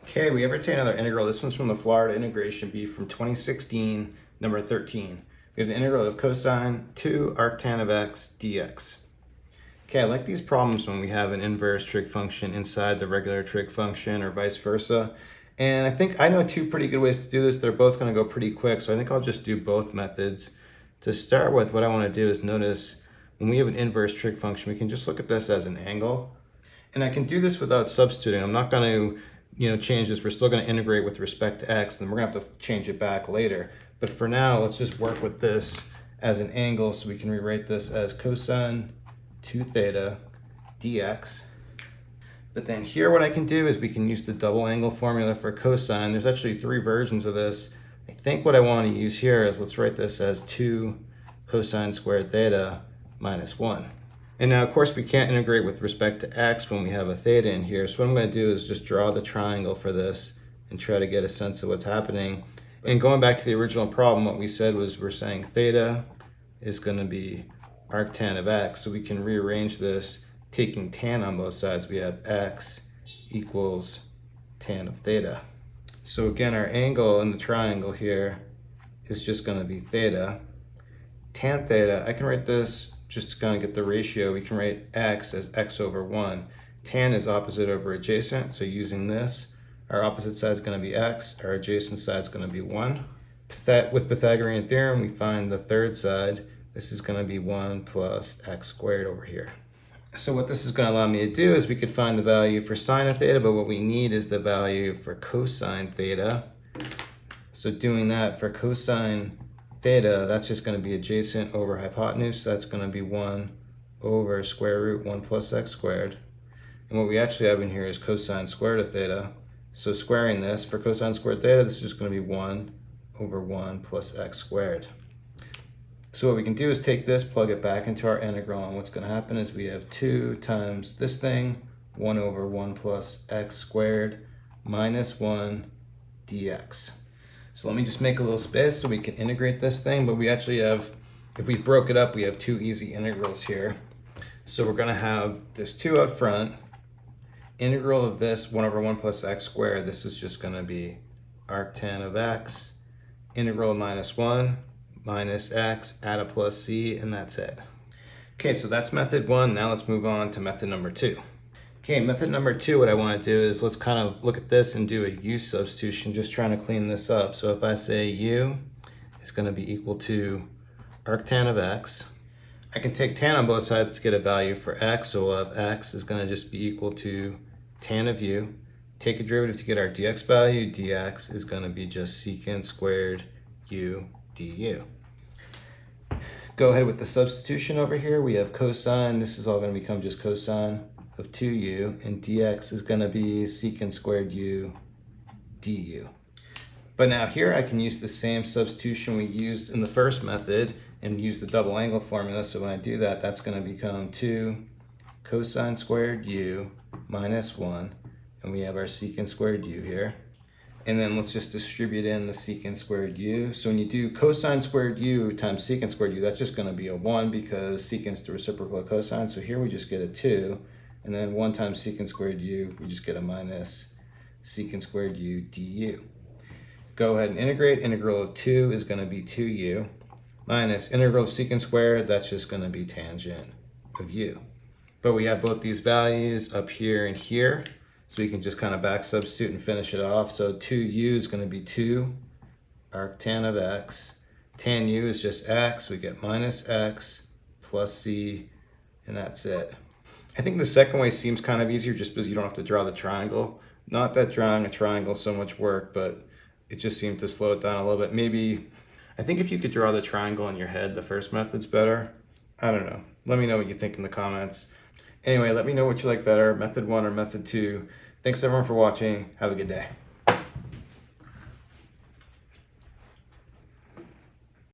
Okay, we have retained another integral. This one's from the Florida Integration Bee from 2016, number 13. We have the integral of cosine 2 arctan of x dx. Okay, I like these problems when we have an inverse trig function inside the regular trig function or vice versa. And I think I know two pretty good ways to do this. They're both going to go pretty quick, so I think I'll just do both methods. To start with, what I want to do is notice when we have an inverse trig function, we can just look at this as an angle. And I can do this without substituting. I'm not going to change this. We're still going to integrate with respect to x, and we're going to have to change it back later. But for now, let's just work with this as an angle, so we can rewrite this as cosine 2 theta dx. But then here what I can do is we can use the double angle formula for cosine. There's actually three versions of this. I think what I want to use here is, let's write this as 2 cosine squared theta minus 1. And now, of course, we can't integrate with respect to x when we have a theta in here. So what I'm going to do is just draw the triangle for this and try to get a sense of what's happening. And going back to the original problem, what we said was we're saying theta is going to be arctan of x. So we can rearrange this, taking tan on both sides. We have x equals tan of theta. So again, our angle in the triangle here is just going to be theta. Tan theta, I can write this just going to get the ratio. We can write x as x over 1. Tan is opposite over adjacent, so using this, our opposite side is going to be x, our adjacent side is going to be 1. With Pythagorean theorem, we find the third side. This is going to be 1 plus x squared over here. So what this is going to allow me to do is we could find the value for sine of theta, but what we need is the value for cosine theta. So doing that for cosine theta, that's just going to be adjacent over hypotenuse. So that's going to be 1 over square root 1 plus x squared. And what we actually have in here is cosine squared of theta. So squaring this, for cosine squared theta, this is just going to be 1 over 1 plus x squared. So what we can do is take this, plug it back into our integral, and what's going to happen is we have 2 times this thing, 1 over 1 plus x squared minus 1 dx. So let me just make a little space so we can integrate this thing, but we actually have, if we broke it up, we have two easy integrals here. So we're going to have this 2 out front. Integral of this 1 over 1 plus x squared, this is just going to be arctan of x. Integral of minus 1 minus x, add a plus c, and that's it. Okay, so that's method 1. Now let's move on to method number 2. Okay, method number 2, what I want to do is let's kind of look at this and do a u substitution, just trying to clean this up. So if I say u is going to be equal to arctan of x, I can take tan on both sides to get a value for x. So we'll have x is going to just be equal to tan of u. Take a derivative to get our dx value. Dx is going to be just secant squared u du. Go ahead with the substitution over here. We have cosine. This is all going to become just cosine of 2u, and dx is going to be secant squared u du. But now here I can use the same substitution we used in the first method and use the double angle formula. So when I do that, that's going to become 2 cosine squared u minus 1, and we have our secant squared u here. And then let's just distribute in the secant squared u. So when you do cosine squared u times secant squared u, that's just going to be a 1 because secant's the reciprocal of cosine. So here we just get a 2. And then 1 times secant squared u, we just get a minus secant squared u du. Go ahead and integrate. Integral of 2 is going to be 2u minus integral of secant squared, that's just going to be tangent of u. But we have both these values up here and here, so we can just kind of back substitute and finish it off. So 2u is going to be 2 arctan of x. Tan u is just x. We get minus x plus c, and that's it. I think the second way seems kind of easier just because you don't have to draw the triangle. Not that drawing a triangle is so much work, but it just seemed to slow it down a little bit. Maybe, I think if you could draw the triangle in your head, the first method's better. I don't know. Let me know what you think in the comments. Anyway, let me know what you like better, method 1 or method 2. Thanks everyone for watching. Have a good day.